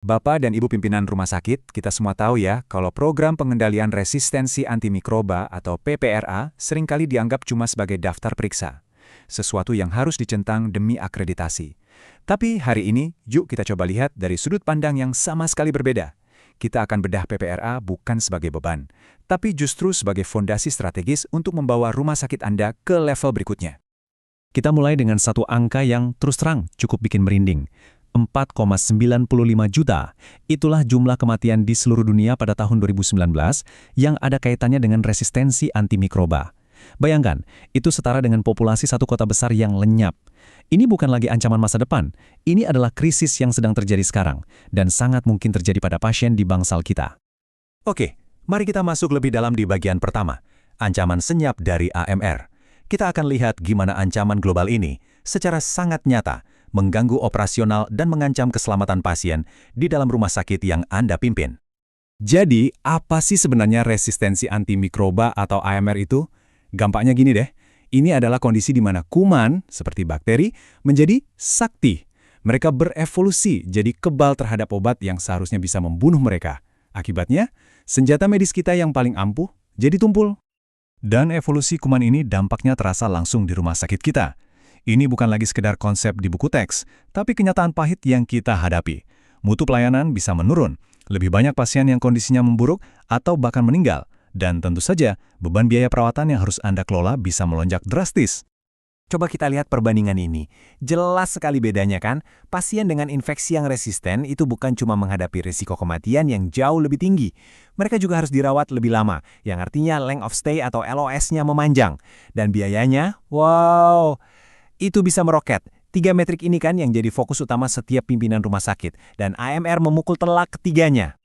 Bapak dan Ibu pimpinan rumah sakit, kita semua tahu ya kalau program pengendalian resistensi antimikroba atau PPRA seringkali dianggap cuma sebagai daftar periksa. Sesuatu yang harus dicentang demi akreditasi. Tapi hari ini, yuk kita coba lihat dari sudut pandang yang sama sekali berbeda. Kita akan bedah PPRA bukan sebagai beban, tapi justru sebagai fondasi strategis untuk membawa rumah sakit Anda ke level berikutnya. Kita mulai dengan satu angka yang terus terang cukup bikin merinding. 4,95 juta, itulah jumlah kematian di seluruh dunia pada tahun 2019 yang ada kaitannya dengan resistensi antimikroba. Bayangkan, itu setara dengan populasi satu kota besar yang lenyap. Ini bukan lagi ancaman masa depan, ini adalah krisis yang sedang terjadi sekarang, dan sangat mungkin terjadi pada pasien di bangsal kita. Oke, mari kita masuk lebih dalam di bagian pertama, ancaman senyap dari AMR. Kita akan lihat gimana ancaman global ini secara sangat nyata mengganggu operasional dan mengancam keselamatan pasien di dalam rumah sakit yang Anda pimpin. Jadi, apa sih sebenarnya resistensi antimikroba atau AMR itu? Gampangnya gini deh, ini adalah kondisi di mana kuman, seperti bakteri, menjadi sakti. Mereka berevolusi jadi kebal terhadap obat yang seharusnya bisa membunuh mereka. Akibatnya, senjata medis kita yang paling ampuh jadi tumpul. Dan evolusi kuman ini dampaknya terasa langsung di rumah sakit kita. Ini bukan lagi sekedar konsep di buku teks, tapi kenyataan pahit yang kita hadapi. Mutu pelayanan bisa menurun, lebih banyak pasien yang kondisinya memburuk atau bahkan meninggal, dan tentu saja beban biaya perawatan yang harus Anda kelola bisa melonjak drastis. Coba kita lihat perbandingan ini. Jelas sekali bedanya kan? Pasien dengan infeksi yang resisten itu bukan cuma menghadapi risiko kematian yang jauh lebih tinggi. Mereka juga harus dirawat lebih lama, yang artinya length of stay atau LOS-nya memanjang. Dan biayanya, wow, itu bisa meroket. 3 metrik ini kan yang jadi fokus utama setiap pimpinan rumah sakit. Dan AMR memukul telak ketiganya.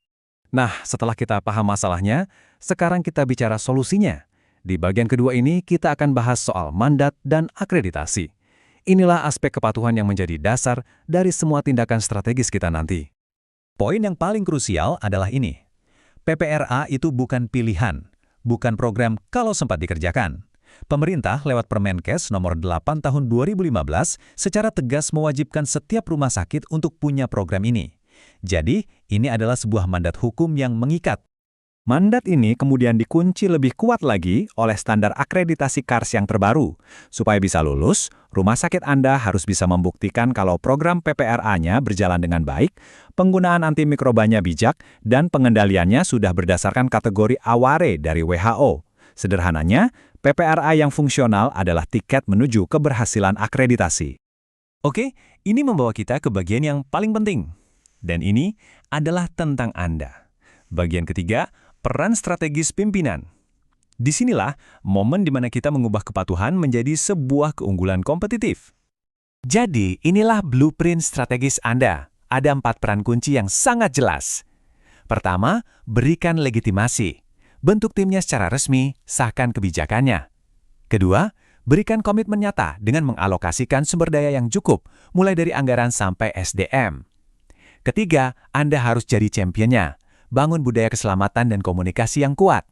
Nah, setelah kita paham masalahnya, sekarang kita bicara solusinya. Di bagian kedua ini, kita akan bahas soal mandat dan akreditasi. Inilah aspek kepatuhan yang menjadi dasar dari semua tindakan strategis kita nanti. Poin yang paling krusial adalah ini. PPRA itu bukan pilihan, bukan program kalau sempat dikerjakan. Pemerintah lewat Permenkes nomor 8 tahun 2015 secara tegas mewajibkan setiap rumah sakit untuk punya program ini. Jadi, ini adalah sebuah mandat hukum yang mengikat. Mandat ini kemudian dikunci lebih kuat lagi oleh standar akreditasi KARS yang terbaru. Supaya bisa lulus, rumah sakit Anda harus bisa membuktikan kalau program PPRA-nya berjalan dengan baik, penggunaan antimikrobanya bijak, dan pengendaliannya sudah berdasarkan kategori AWARE dari WHO. Sederhananya, PPRA yang fungsional adalah tiket menuju keberhasilan akreditasi. Oke, ini membawa kita ke bagian yang paling penting. Dan ini adalah tentang Anda. Bagian ketiga, peran strategis pimpinan. Disinilah momen di mana kita mengubah kepatuhan menjadi sebuah keunggulan kompetitif. Jadi, inilah blueprint strategis Anda. Ada 4 peran kunci yang sangat jelas. Pertama, berikan legitimasi. Bentuk timnya secara resmi, sahkan kebijakannya. Kedua, berikan komitmen nyata dengan mengalokasikan sumber daya yang cukup, mulai dari anggaran sampai SDM. Ketiga, Anda harus jadi championnya. Bangun budaya keselamatan dan komunikasi yang kuat.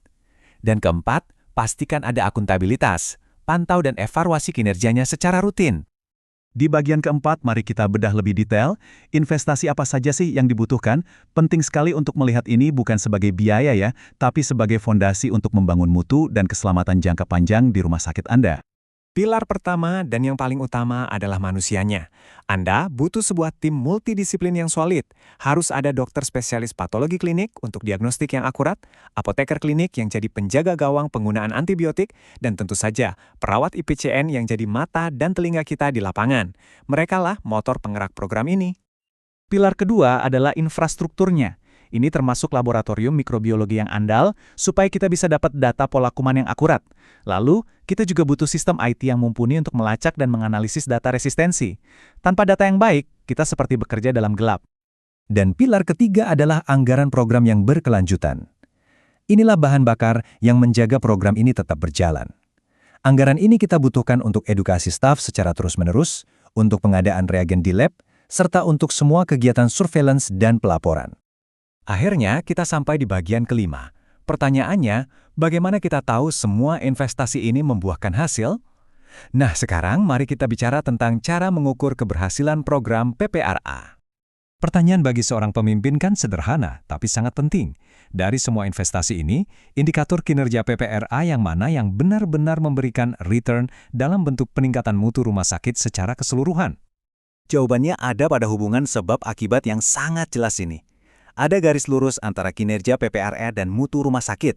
Dan keempat, pastikan ada akuntabilitas. Pantau dan evaluasi kinerjanya secara rutin. Di bagian keempat, mari kita bedah lebih detail, investasi apa saja sih yang dibutuhkan. Penting sekali untuk melihat ini bukan sebagai biaya ya, tapi sebagai fondasi untuk membangun mutu dan keselamatan jangka panjang di rumah sakit Anda. Pilar pertama dan yang paling utama adalah manusianya. Anda butuh sebuah tim multidisiplin yang solid. Harus ada dokter spesialis patologi klinik untuk diagnostik yang akurat, apoteker klinik yang jadi penjaga gawang penggunaan antibiotik, dan tentu saja perawat IPCN yang jadi mata dan telinga kita di lapangan. Merekalah motor penggerak program ini. Pilar kedua adalah infrastrukturnya. Ini termasuk laboratorium mikrobiologi yang andal, supaya kita bisa dapat data pola kuman yang akurat. Lalu, kita juga butuh sistem IT yang mumpuni untuk melacak dan menganalisis data resistensi. Tanpa data yang baik, kita seperti bekerja dalam gelap. Dan pilar ketiga adalah anggaran program yang berkelanjutan. Inilah bahan bakar yang menjaga program ini tetap berjalan. Anggaran ini kita butuhkan untuk edukasi staf secara terus-menerus, untuk pengadaan reagen di lab, serta untuk semua kegiatan surveillance dan pelaporan. Akhirnya, kita sampai di bagian kelima. Pertanyaannya, bagaimana kita tahu semua investasi ini membuahkan hasil? Nah, sekarang mari kita bicara tentang cara mengukur keberhasilan program PPRA. Pertanyaan bagi seorang pemimpin kan sederhana, tapi sangat penting. Dari semua investasi ini, indikator kinerja PPRA yang mana yang benar-benar memberikan return dalam bentuk peningkatan mutu rumah sakit secara keseluruhan? Jawabannya ada pada hubungan sebab akibat yang sangat jelas ini. Ada garis lurus antara kinerja PPRA dan mutu rumah sakit.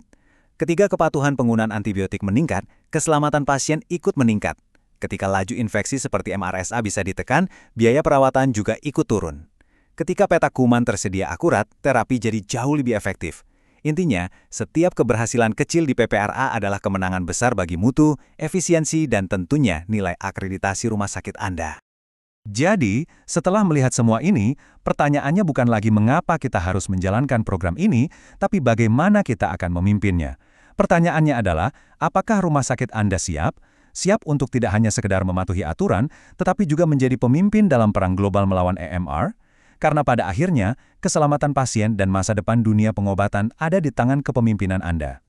Ketika kepatuhan penggunaan antibiotik meningkat, keselamatan pasien ikut meningkat. Ketika laju infeksi seperti MRSA bisa ditekan, biaya perawatan juga ikut turun. Ketika peta kuman tersedia akurat, terapi jadi jauh lebih efektif. Intinya, setiap keberhasilan kecil di PPRA adalah kemenangan besar bagi mutu, efisiensi, dan tentunya nilai akreditasi rumah sakit Anda. Jadi, setelah melihat semua ini, pertanyaannya bukan lagi mengapa kita harus menjalankan program ini, tapi bagaimana kita akan memimpinnya. Pertanyaannya adalah, apakah rumah sakit Anda siap? Siap untuk tidak hanya sekedar mematuhi aturan, tetapi juga menjadi pemimpin dalam perang global melawan EMR? Karena pada akhirnya, keselamatan pasien dan masa depan dunia pengobatan ada di tangan kepemimpinan Anda.